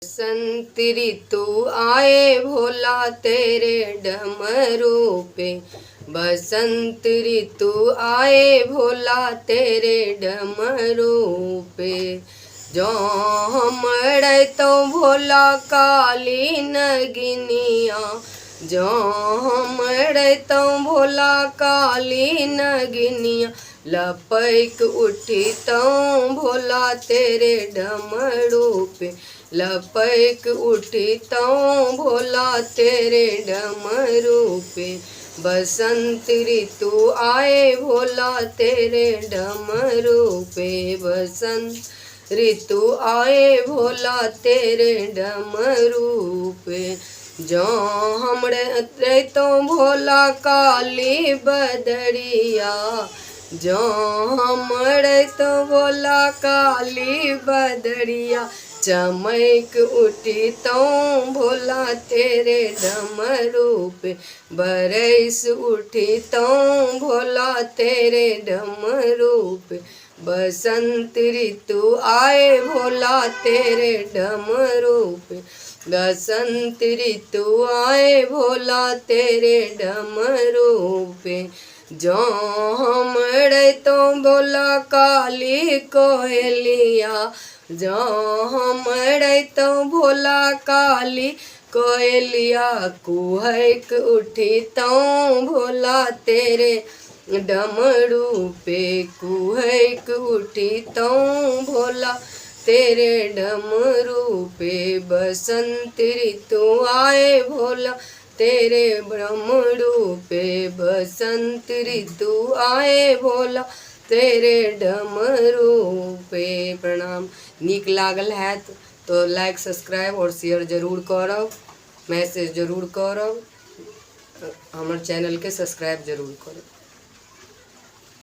बसंत ऋतु आए भोला तेरे डमरू पे। बसंत ऋतु आए भोला तेरे डमरू पे। जो हमरे तो भोला काली नगिनिया। जो हमरे तो भोला काली नगिनिया। लपक उठी तो भोला तेरे डमरू पे। लपक उठी तो भोला तेरे डमरू पे। बसंत ऋतु आए भोला तेरे डमरू पे। बसंत ऋतु आए भोला तेरे डमरू पे। जो हमरे तो भोला काली बदरिया। जो हमरे तो भोला काली बदरिया। चमक उठी तो भोला तेरे डमरू पे। बरस उठी तो भोला तेरे डमरू पे। बसंत ऋतु आए भोला तेरे डमरू पे। बसंत ऋतु आए भोला तेरे डमरू पे। जो हमरे तो भोला काली कोयलिया। जो हमरे तो भोला काली कोयलिया। कुहक उठी तो भोला तेरे डमरू पे। कुहक उठी तो भोला तेरे डमरू पे। बसंत ऋतु आए भोला तेरे डमरू पे। बसंत ऋतु आए भोला तेरे डमरू पे। प्रणाम। नीक लागल है तो लाइक सब्सक्राइब और शेयर जरूर करब। मैसेज जरूर करब। हमारे चैनल के सब्सक्राइब जरूर करब।